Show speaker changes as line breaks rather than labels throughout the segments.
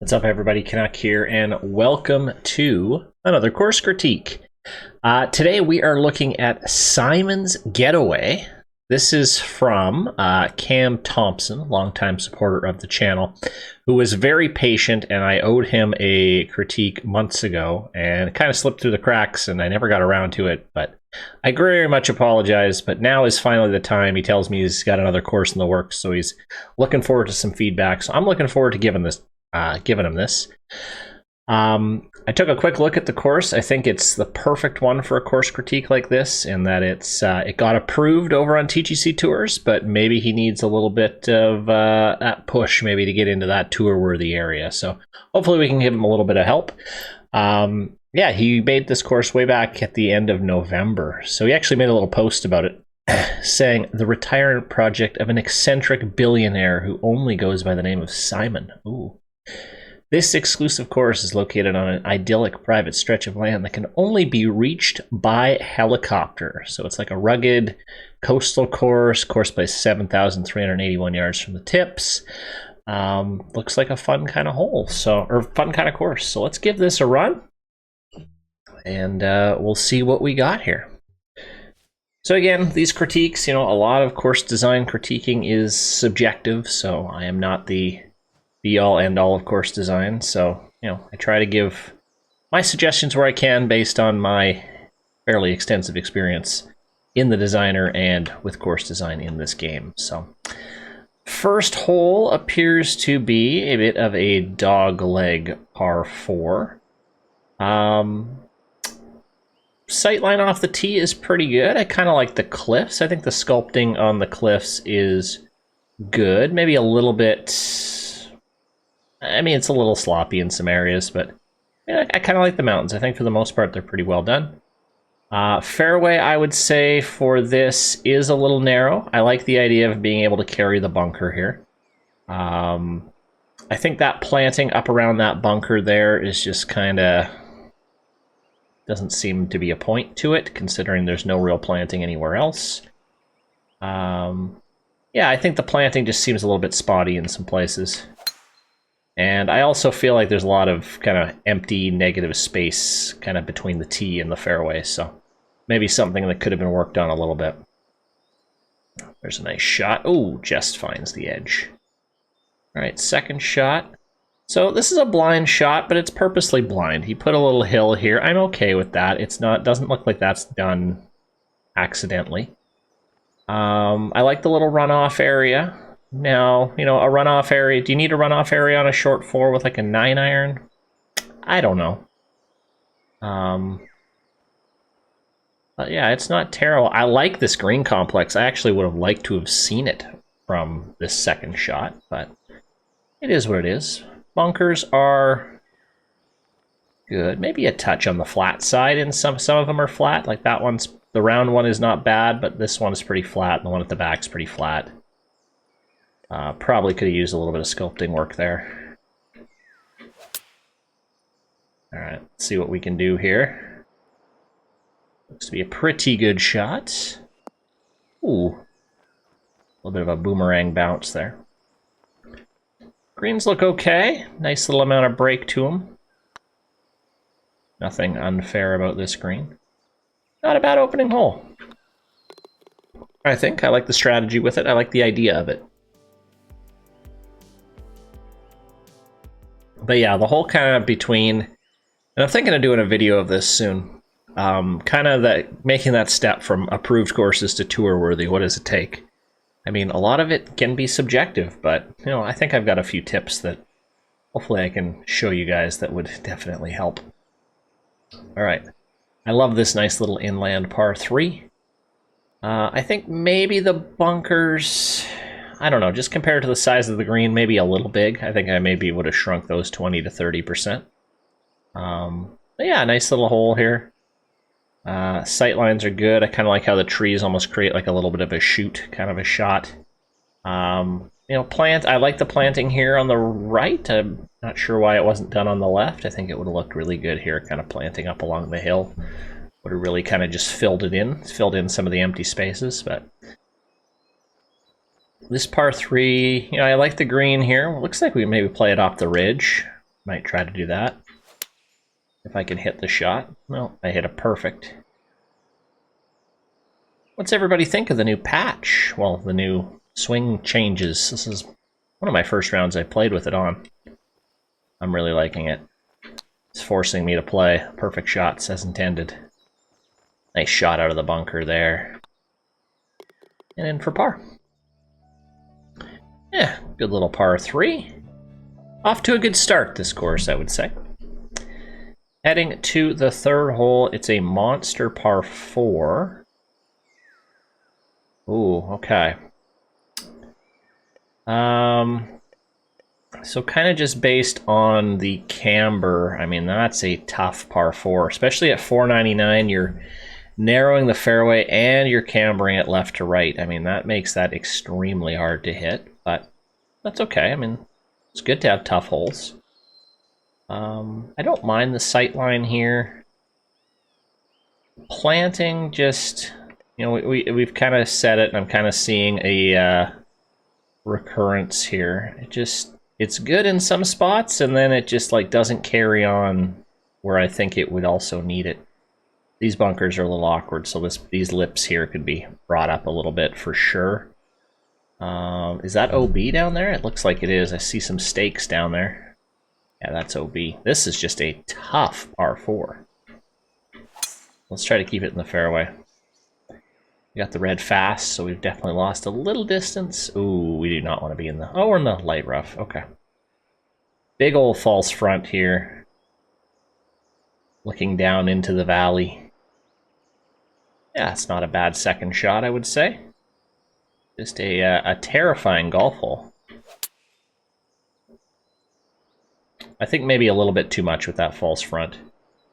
What's up, everybody? Canuck here, and welcome to another course critique. Today we are looking at Simon's Getaway. This is from Thompson, longtime supporter of the channel, who was very patient, and I owed him a critique months ago, and it kind of slipped through the cracks, and I never got around to it, but I very much apologize, but now is finally the time. He tells me he's got another course in the works, so he's looking forward to some feedback, so I'm looking forward to giving him this. I took a quick look at the course. I think it's the perfect one for a course critique like this, in that it got approved over on TGC Tours, but maybe he needs a little bit of that push maybe to get into that tour-worthy area. So hopefully we can give him a little bit of help. Yeah, he made this course way back at the end of November. So he actually made a little post about it, saying, "The retirement project of an eccentric billionaire who only goes by the name of Simon." Ooh. This exclusive course is located on an idyllic private stretch of land that can only be reached by helicopter. So it's like a rugged coastal course by 7,381 yards from the tips. Looks like a fun kind of hole, or fun kind of course. So let's give this a run, and we'll see what we got here. So again, these critiques, a lot of course design critiquing is subjective, so I am not the be-all, end-all of course design. So, I try to give my suggestions where I can based on my fairly extensive experience in the designer and with course design in this game. So, first hole appears to be a bit of a dogleg par 4. Sightline off the tee is pretty good. I kind of like the cliffs. I think the sculpting on the cliffs is good. Maybe a little bit... it's a little sloppy in some areas, but I kind of like the mountains. I think for the most part, they're pretty well done. Fairway, I would say, for this is a little narrow. I like the idea of being able to carry the bunker here. I think that planting up around that bunker there is just kind of... doesn't seem to be a point to it, considering there's no real planting anywhere else. Yeah, I think the planting just seems a little bit spotty in some places. And I also feel like there's a lot of kind of empty, negative space kind of between the tee and the fairway, so maybe something that could have been worked on a little bit. There's a nice shot. Oh, just finds the edge. All right, second shot. So this is a blind shot, but it's purposely blind. He put a little hill here. I'm okay with that. Doesn't look like that's done accidentally. I like the little runoff area. Now, a runoff area. Do you need a runoff area on a short 4 with like a 9-iron? I don't know. But yeah, it's not terrible. I like this green complex. I actually would have liked to have seen it from this second shot, but it is what it is. Bunkers are good. Maybe a touch on the flat side, and some of them are flat. Like that one's, the round one is not bad, but this one is pretty flat, and the one at the back is pretty flat. Probably could have used a little bit of sculpting work there. All right, let's see what we can do here. Looks to be a pretty good shot. Ooh, a little bit of a boomerang bounce there. Greens look okay. Nice little amount of break to them. Nothing unfair about this green. Not a bad opening hole. I think I like the strategy with it. I like the idea of it. But yeah, the whole kind of between, and I'm thinking of doing a video of this soon, kind of that making that step from approved courses to tour worthy. What does it take? A lot of it can be subjective, but I think I've got a few tips that hopefully I can show you guys that would definitely help. All right, I love this nice little inland par 3. I think maybe the bunkers, I don't know, just compared to the size of the green, maybe a little big. I think I maybe would have shrunk those 20 to 30%. But yeah, nice little hole here. Sight lines are good. I kind of like how the trees almost create like a little bit of a shoot, kind of a shot. I like the planting here on the right. I'm not sure why it wasn't done on the left. I think it would have looked really good here, kind of planting up along the hill. Would have really kind of just filled in some of the empty spaces, but this par 3, I like the green here. Looks like we maybe play it off the ridge. Might try to do that. If I can hit the shot. Well, I hit a perfect. What's everybody think of the new patch? Well, the new swing changes. This is one of my first rounds I played with it on. I'm really liking it. It's forcing me to play perfect shots as intended. Nice shot out of the bunker there. And in for par. Yeah, good little par 3. Off to a good start this course, I would say. Heading to the third hole, it's a monster par 4. Ooh, okay. So kind of just based on the camber, I mean, that's a tough par 4, especially at 499. You're narrowing the fairway and you're cambering it left to right. I mean, that makes that extremely hard to hit, but that's okay. I mean, it's good to have tough holes. I don't mind the sight line here. Planting, just, you know, we've kind of said it, and I'm kind of seeing a recurrence here. It's good in some spots, and then it just like doesn't carry on where I think it would also need it. These bunkers are a little awkward, so these lips here could be brought up a little bit for sure. Is that OB down there? It looks like it is. I see some stakes down there. Yeah, that's OB. This is just a tough par 4. Let's try to keep it in the fairway. We got the red fast, so we've definitely lost a little distance. Ooh, we do not want to be in the... Oh, we're in the light rough. Okay. Big old false front here. Looking down into the valley. Yeah, it's not a bad second shot, I would say. Just a terrifying golf hole. I think maybe a little bit too much with that false front.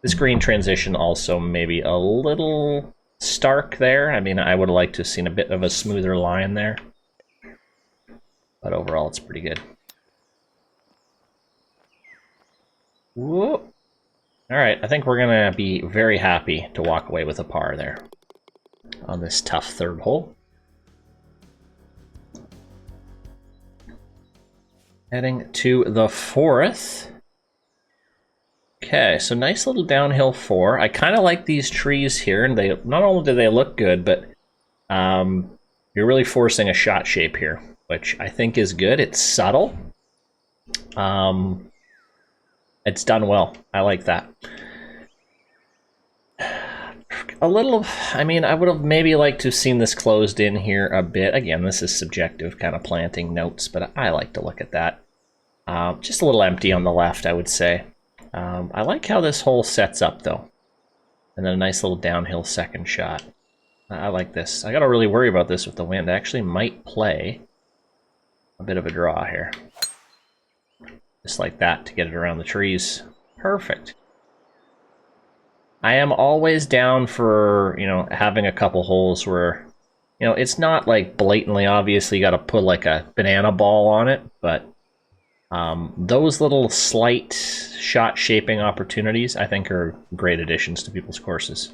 This green transition also maybe a little stark there. I mean, I would have liked to have seen a bit of a smoother line there. But overall, it's pretty good. Whoa. All right, I think we're going to be very happy to walk away with a par there on this tough third hole. Heading to the fourth. Okay, so nice little downhill 4. I kind of like these trees here, and they not only do they look good, but you're really forcing a shot shape here, which I think is good. It's subtle. It's done well. I like that. A little, I mean, I would have maybe liked to have seen this closed in here a bit. Again, this is subjective kind of planting notes, but I like to look at that. Just a little empty on the left, I would say. I like how this hole sets up, though. And then a nice little downhill second shot. I like this. I got to really worry about this with the wind. I actually might play a bit of a draw here. Just like that to get it around the trees. Perfect. I am always down for, you know, having a couple holes where, you know, it's not like blatantly obvious you got to put like a banana ball on it, but those little slight shot shaping opportunities I think are great additions to people's courses.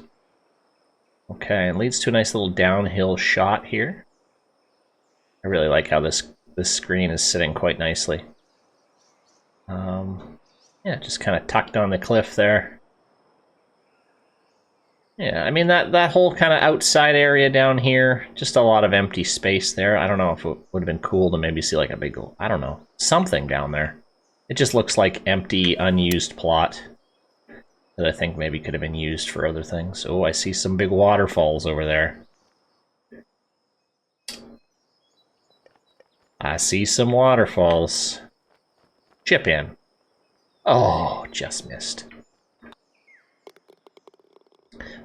Okay, and leads to a nice little downhill shot here. I really like how this screen is sitting quite nicely. Yeah, just kind of tucked on the cliff there. Yeah, I mean, that whole kind of outside area down here, just a lot of empty space there. I don't know if it would have been cool to maybe see like a big, I don't know, something down there. It just looks like empty, unused plot that I think maybe could have been used for other things. Oh, I see some big waterfalls over there. I see some waterfalls. Chip in. Oh, just missed.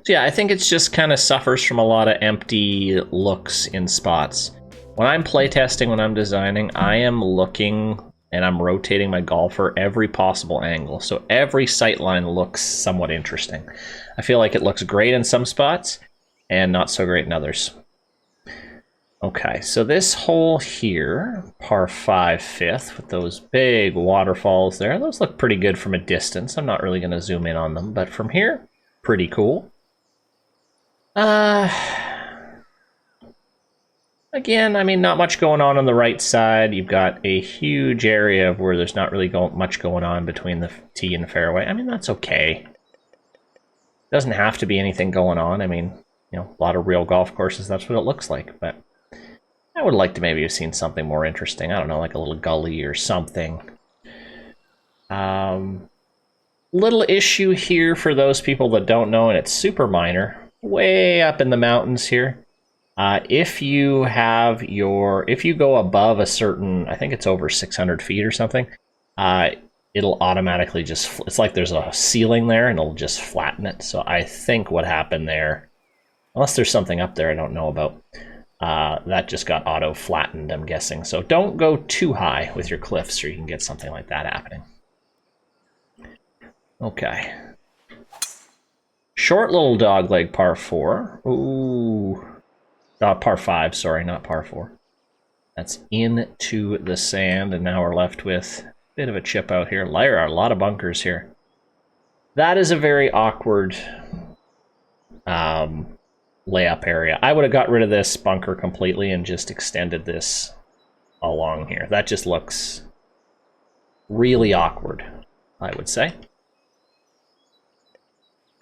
So yeah, I think it's just kind of suffers from a lot of empty looks in spots. When I'm playtesting, when I'm designing, I am looking and I'm rotating my golfer every possible angle. So every sight line looks somewhat interesting. I feel like it looks great in some spots and not so great in others. Okay, so this hole here, par 5 5th, with those big waterfalls there, those look pretty good from a distance. I'm not really going to zoom in on them, but from here, pretty cool. Again, I mean, not much going on the right side. You've got a huge area of where there's not really much going on between the tee and the fairway. I mean, that's okay. Doesn't have to be anything going on. I mean, you know, a lot of real golf courses, that's what it looks like. But I would like to maybe have seen something more interesting. I don't know, like a little gully or something. Little issue here for those people that don't know, and it's super minor. Way up in the mountains here. If you go above a certain, I think it's over 600 feet or something, it'll automatically just, it's like there's a ceiling there and it'll just flatten it. So I think what happened there, unless there's something up there I don't know about, that just got auto flattened, I'm guessing. So don't go too high with your cliffs or you can get something like that happening. Okay. Short little dogleg par 4. Ooh. Par 5, sorry, not par 4. That's into the sand, and now we're left with a bit of a chip out here. There are a lot of bunkers here. That is a very awkward layup area. I would have got rid of this bunker completely and just extended this along here. That just looks really awkward, I would say.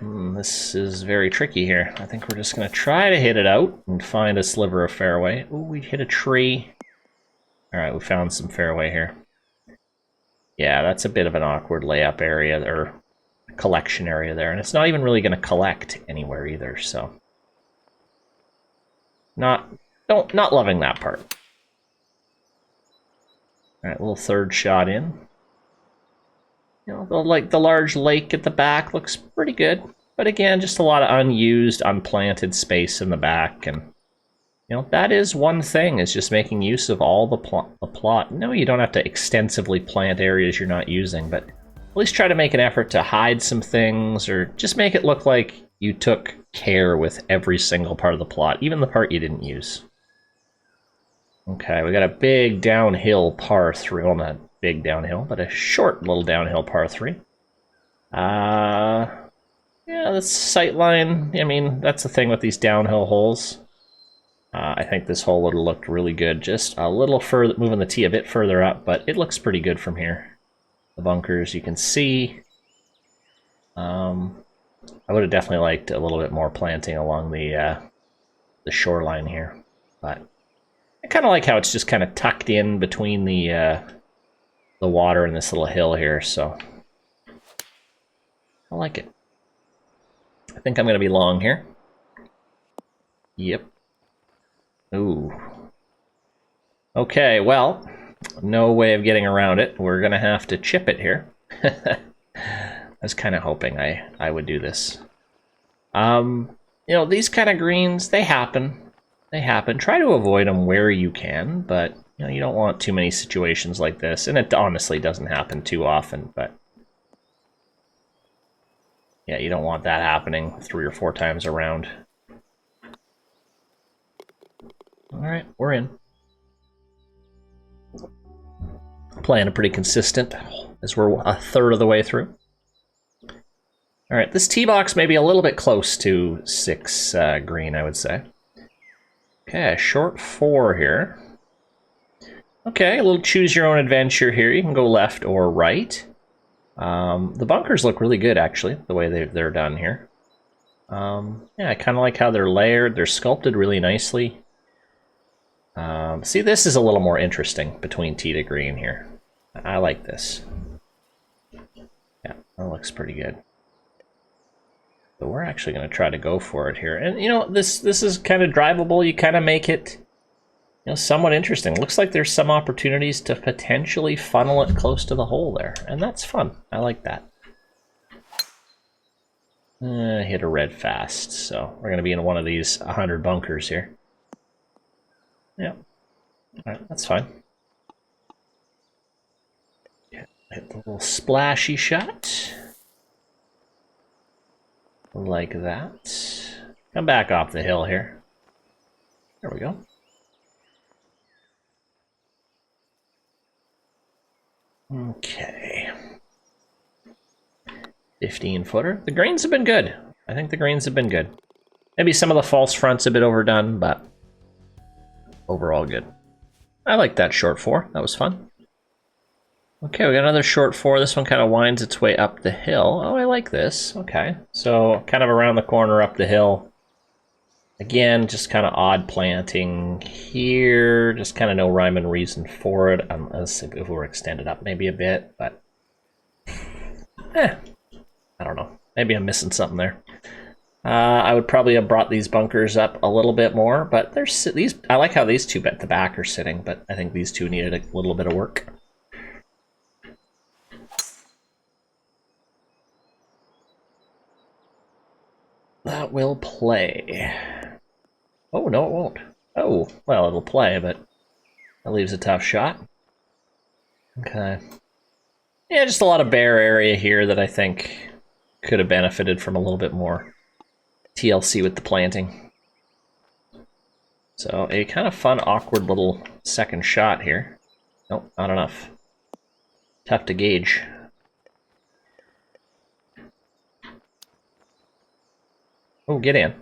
This is very tricky here. I think we're just going to try to hit it out and find a sliver of fairway. Ooh, we hit a tree. All right, we found some fairway here. Yeah, that's a bit of an awkward layup area or collection area there, and it's not even really going to collect anywhere either. So, not loving that part. All right, little third shot in. You know, the large lake at the back looks pretty good. But again, just a lot of unused, unplanted space in the back. And, you know, that is one thing, is just making use of all the plot. No, you don't have to extensively plant areas you're not using, but at least try to make an effort to hide some things or just make it look like you took care with every single part of the plot, even the part you didn't use. Okay, we got a big downhill par 3. Well, not big downhill, but a short little downhill par 3. Yeah, the sight line, I mean, that's the thing with these downhill holes. I think this hole would have looked really good, just a little further, moving the tee a bit further up, but it looks pretty good from here. The bunkers you can see. I would have definitely liked a little bit more planting along the shoreline here, but I kind of like how it's just kind of tucked in between the water and this little hill here, so I like it. I think I'm going to be long here. Yep. Ooh. Okay, well, no way of getting around it. We're going to have to chip it here. I was kind of hoping I would do this. You know, these kind of greens, they happen. They happen. Try to avoid them where you can, but you know, you don't want too many situations like this, and it honestly doesn't happen too often, but yeah, you don't want that happening 3 or 4 times around. All right, we're in. Playing a pretty consistent as we're a third of the way through. All right, this tee box may be a little bit close to 6 green, I would say. Okay, short 4 here. Okay, a little choose your own adventure here. You can go left or right. The bunkers look really good, actually, the way they're done here. Yeah, I kind of like how they're layered. They're sculpted really nicely. See, this is a little more interesting between tee to green here. I like this. Yeah, that looks pretty good. So we're actually going to try to go for it here. And, you know, this is kind of drivable. You kind of make it, you know, somewhat interesting. Looks like there's some opportunities to potentially funnel it close to the hole there. And that's fun. I like that. Hit a red fast. So we're going to be in one of these 100 bunkers here. Yeah. All right, that's fine. Yeah, hit the little splashy shot. Like that. Come back off the hill here. There we go. Okay. 15-footer. The greens have been good. I think the greens have been good. Maybe some of the false fronts a bit overdone, but overall good. I like that short 4. That was fun. Okay, we got another short 4. This one kind of winds its way up the hill. Oh, I like this. Okay, so kind of around the corner up the hill. Again, just kind of odd planting here. Just kind of no rhyme and reason for it. Unless if we were extended up maybe a bit, but I don't know. Maybe I'm missing something there. I would probably have brought these bunkers up a little bit more, but there's these. I like how these two at the back are sitting, but I think these two needed a little bit of work. That will play. Oh, no, it won't. Oh, well, it'll play, but that leaves a tough shot. Okay. Yeah, just a lot of bare area here that I think could have benefited from a little bit more TLC with the planting. So a kind of fun, awkward little second shot here. Nope, not enough. Tough to gauge. Oh, get in.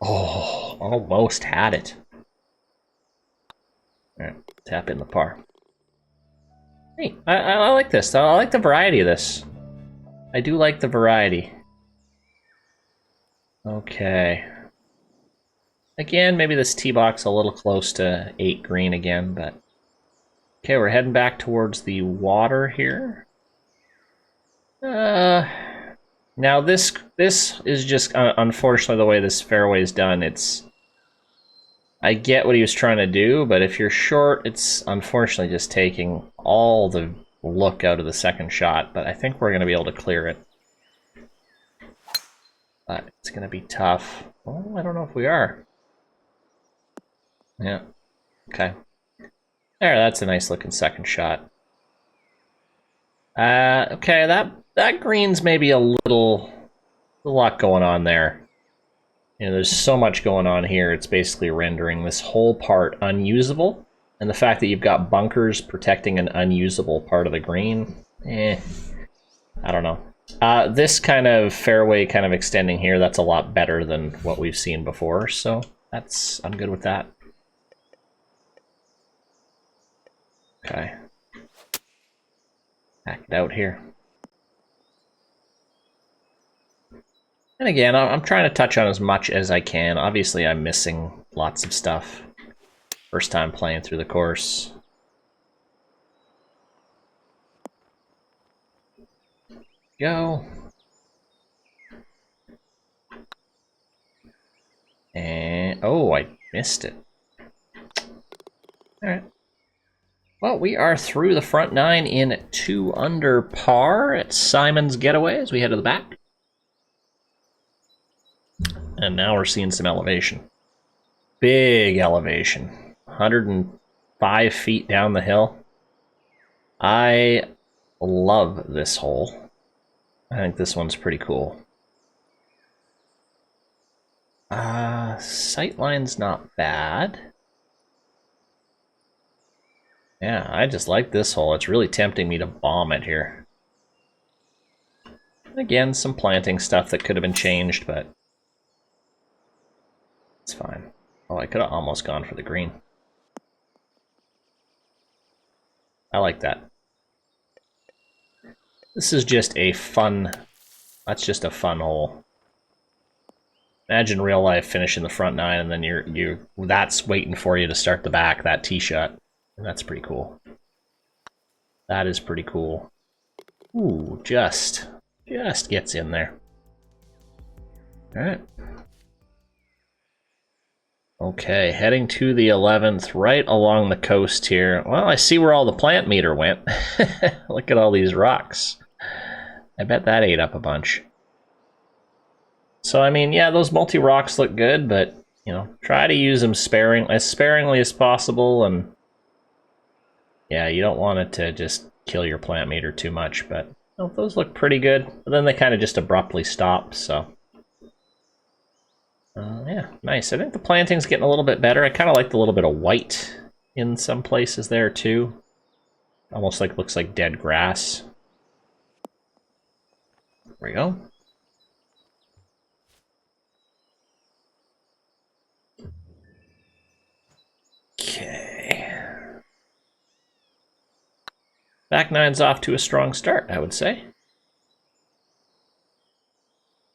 Oh, almost had it. All right, tap in the par. Hey, I like this. I like the variety of this. I do like the variety. Okay. Again, maybe this tee box a little close to 8 green again, but... Okay, we're heading back towards the water here. Now this is just, unfortunately, the way this fairway is done. It's... I get what he was trying to do, but if you're short, it's unfortunately just taking all the look out of the second shot, but I think we're going to be able to clear it. But it's going to be tough. Oh, I don't know if we are. Yeah. Okay. There, that's a nice looking second shot. Okay, that green's maybe a lot going on there. You know, there's so much going on here, it's basically rendering this whole part unusable. And the fact that you've got bunkers protecting an unusable part of the green, I don't know. This kind of fairway kind of extending here, that's a lot better than what we've seen before, so I'm good with that. Okay. Back it out here. And again, I'm trying to touch on as much as I can. Obviously, I'm missing lots of stuff. First time playing through the course. Go. And, oh, I missed it. All right. Well, we are through the front 9 in 2 under par at Simon's Getaway as we head to the back. And now we're seeing some elevation. Big elevation. 105 feet down the hill. I love this hole. I think this one's pretty cool. Sightline's not bad. Yeah, I just like this hole. It's really tempting me to bomb it here. Again, some planting stuff that could have been changed, but it's fine. Oh, I could have almost gone for the green. I like that. This is just a fun... That's just a fun hole. Imagine real life finishing the front 9 and then that's waiting for you to start the back, that tee shot. And that's pretty cool. That is pretty cool. Ooh, just gets in there. All right. Okay, heading to the 11th, right along the coast here. Well, I see where all the plant meter went. Look at all these rocks. I bet that ate up a bunch. So, I mean, yeah, those multi-rocks look good, but, you know, try to use them as sparingly as possible, and yeah, you don't want it to just kill your plant meter too much, but you know, those look pretty good. But then they kind of just abruptly stop, so... yeah, nice. I think the planting's getting a little bit better. I kind of like the little bit of white in some places there, too. Almost like looks like dead grass. There we go. Back nine's off to a strong start, I would say.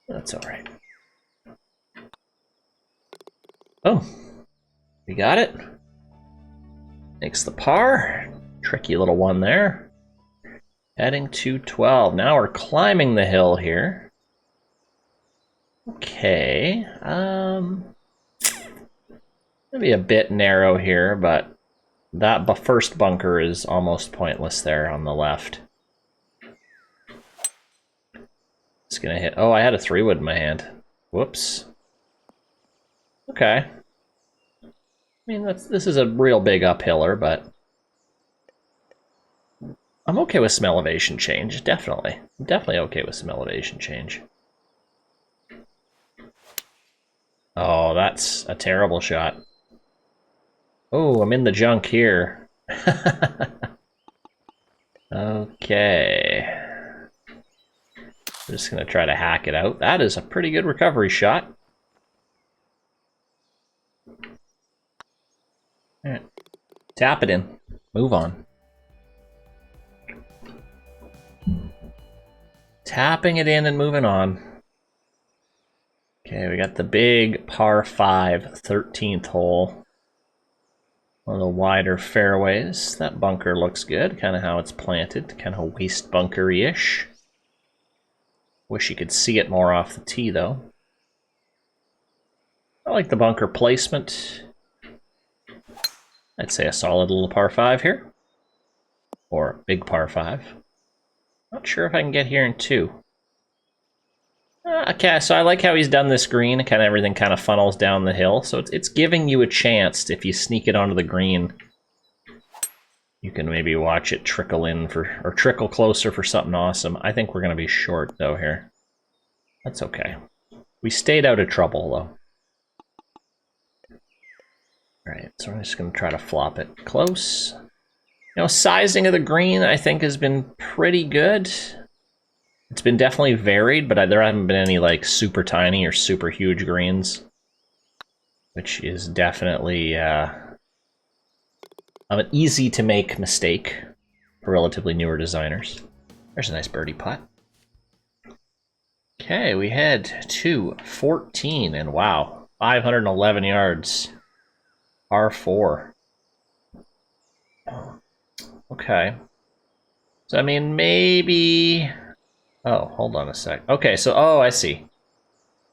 That's all right. Oh, we got it. Makes the par. Tricky little one there. Heading to 12. Now we're climbing the hill here. Okay. Maybe a bit narrow here, but that first bunker is almost pointless there on the left. It's gonna hit. Oh, I had a 3-wood in my hand. Whoops. Okay. I mean, this is a real big uphiller, but I'm okay with some elevation change. Definitely. I'm definitely okay with some elevation change. Oh, that's a terrible shot. Oh, I'm in the junk here. Okay. I'm just going to try to hack it out. That is a pretty good recovery shot. All right. Tap it in. Move on. Tapping it in and moving on. Okay, we got the big par 5, 13th hole. One of the wider fairways. That bunker looks good, kind of how it's planted, kind of waist bunker-ish. Wish you could see it more off the tee, though. I like the bunker placement. I'd say a solid little par 5 here. Or big par 5. Not sure if I can get here in 2. Okay, so I like how he's done this green. Kind of everything kind of funnels down the hill. So it's giving you a chance, if you sneak it onto the green, you can maybe watch it trickle in for, or trickle closer for something awesome. I think we're going to be short, though, here. That's okay. We stayed out of trouble, though. Alright, so I'm just going to try to flop it close. You know, sizing of the green, I think, has been pretty good. It's been definitely varied, but there haven't been any, like, super tiny or super huge greens. Which is definitely an easy-to-make mistake for relatively newer designers. There's a nice birdie putt. Okay, we head to 14, and wow, 511 yards. R4. Okay. So, I mean, maybe... Oh, hold on a sec. Okay, so, oh, I see.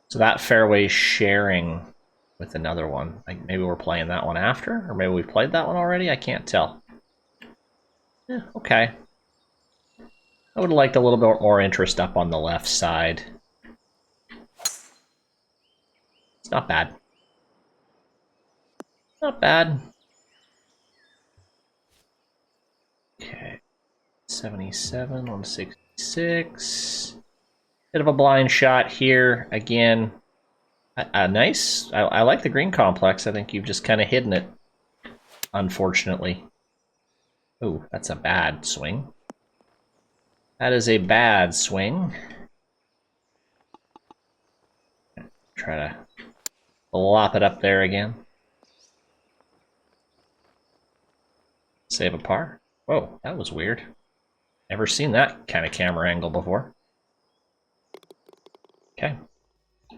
So that fairway's sharing with another one. Like, maybe we're playing that one after? Or maybe we've played that one already? I can't tell. Yeah, okay. I would have liked a little bit more interest up on the left side. It's not bad. Not bad. Okay. 77, 166. Bit of a blind shot here. Again, nice. I like the green complex. I think you've just kind of hidden it, unfortunately. Ooh, that's a bad swing. That is a bad swing. Try to lop it up there again. Save a par. Whoa, that was weird. Never seen that kind of camera angle before. Okay.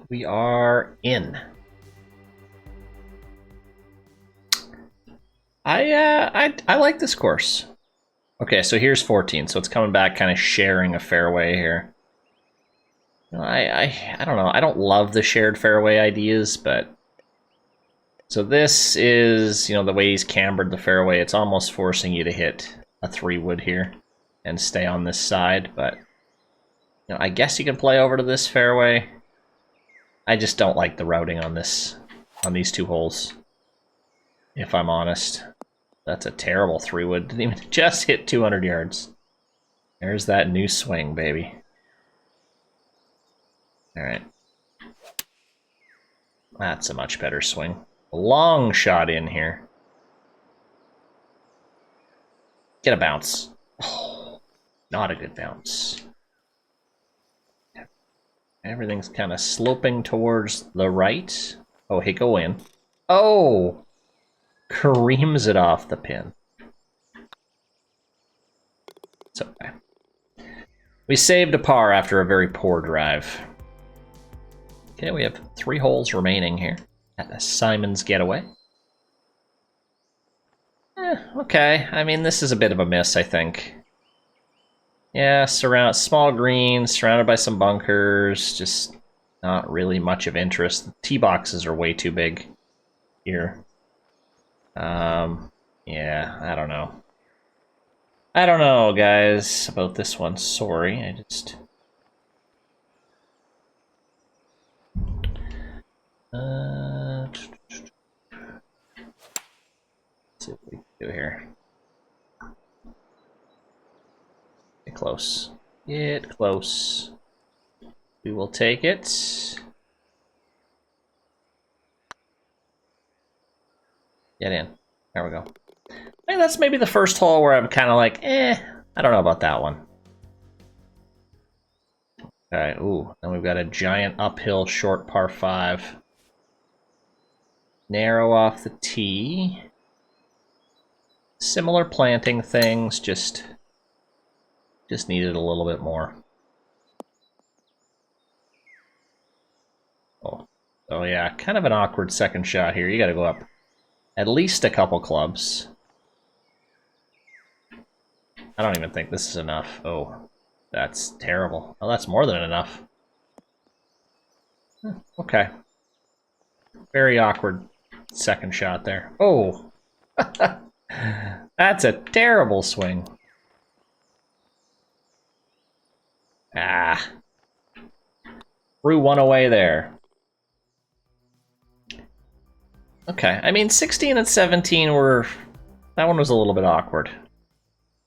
We are in. I like this course. Okay, so here's 14, so it's coming back kind of sharing a fairway here. I don't know. I don't love the shared fairway ideas, but so this is, you know, the way he's cambered the fairway, it's almost forcing you to hit a 3-wood here and stay on this side, but you know, I guess you can play over to this fairway. I just don't like the routing on this, on these 2 holes, if I'm honest. That's a terrible 3-wood. Didn't even just hit 200 yards. There's that new swing, baby. All right. That's a much better swing. Long shot in here. Get a bounce. Oh, not a good bounce. Everything's kind of sloping towards the right. Oh, hey, go in. Oh! Careens it off the pin. It's okay. We saved a par after a very poor drive. Okay, we have 3 holes remaining here at Simon's Getaway. Okay, I mean, this is a bit of a miss, I think. Yeah, small green, surrounded by some bunkers, just not really much of interest. The tee boxes are way too big here. Yeah, I don't know. I don't know, guys, about this one. Sorry, I just... let's see what we can do here. Get close. Get close. We will take it. Get in. There we go. I think that's maybe the first hole where I'm kind of like, I don't know about that one. Okay, ooh, then we've got a giant uphill short par 5. Narrow off the tee. Similar planting things, just needed a little bit more. Oh yeah, kind of an awkward second shot here. You gotta go up at least a couple clubs. I don't even think this is enough. Oh, that's terrible. Oh, that's more than enough. Okay. Very awkward second shot there. Oh! That's a terrible swing. Ah. Threw one away there. Okay, I mean, 16 and 17 were... That one was a little bit awkward.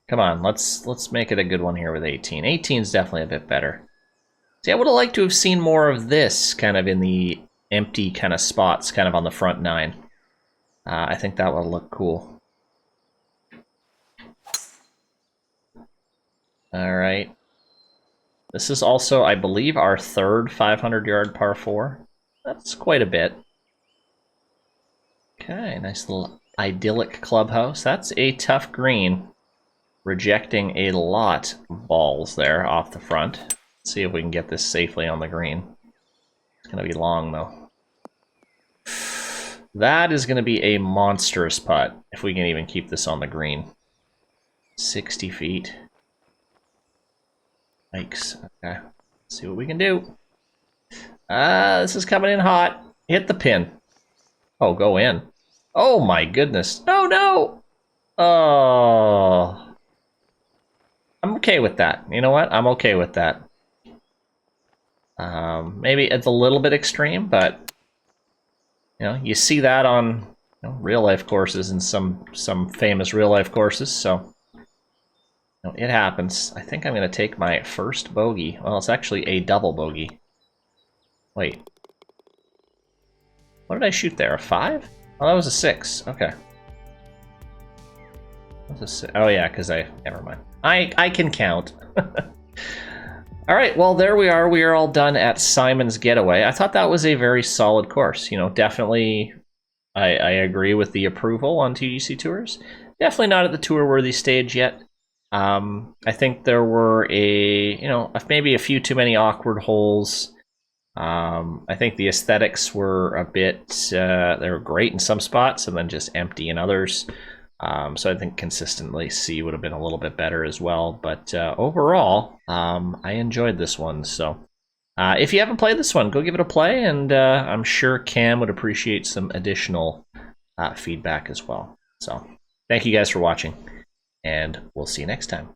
Come on, let's make it a good one here with 18. 18 is definitely a bit better. See, I would have liked to have seen more of this kind of in the empty kind of spots, kind of on the front 9. I think that would look cool. All right. This is also, I believe, our 3rd 500-yard par 4. That's quite a bit. Okay, nice little idyllic clubhouse. That's a tough green. Rejecting a lot of balls there off the front. Let's see if we can get this safely on the green. It's going to be long, though. That is going to be a monstrous putt, if we can even keep this on the green. 60 feet. Yikes. Okay. Let's see what we can do. This is coming in hot. Hit the pin. Oh, go in. Oh, my goodness. Oh, no! Oh... I'm okay with that. You know what? I'm okay with that. Maybe it's a little bit extreme, but you know, you see that on real life courses and some famous real life courses. So it happens. I think I'm going to take my first bogey. Well, it's actually a double bogey. Wait, what did I shoot there? A 5? Oh, that was a 6. Okay. Oh yeah, because never mind. I can count. All right, well, there we are. We are all done at Simon's Getaway. I thought that was a very solid course. You know, definitely, I agree with the approval on TGC Tours. Definitely not at the tour-worthy stage yet. I think there were maybe a few too many awkward holes. I think the aesthetics were a bit, they were great in some spots and then just empty in others. So I think consistently C would have been a little bit better as well. But overall, I enjoyed this one. So if you haven't played this one, go give it a play. And I'm sure Cam would appreciate some additional feedback as well. So thank you guys for watching. And we'll see you next time.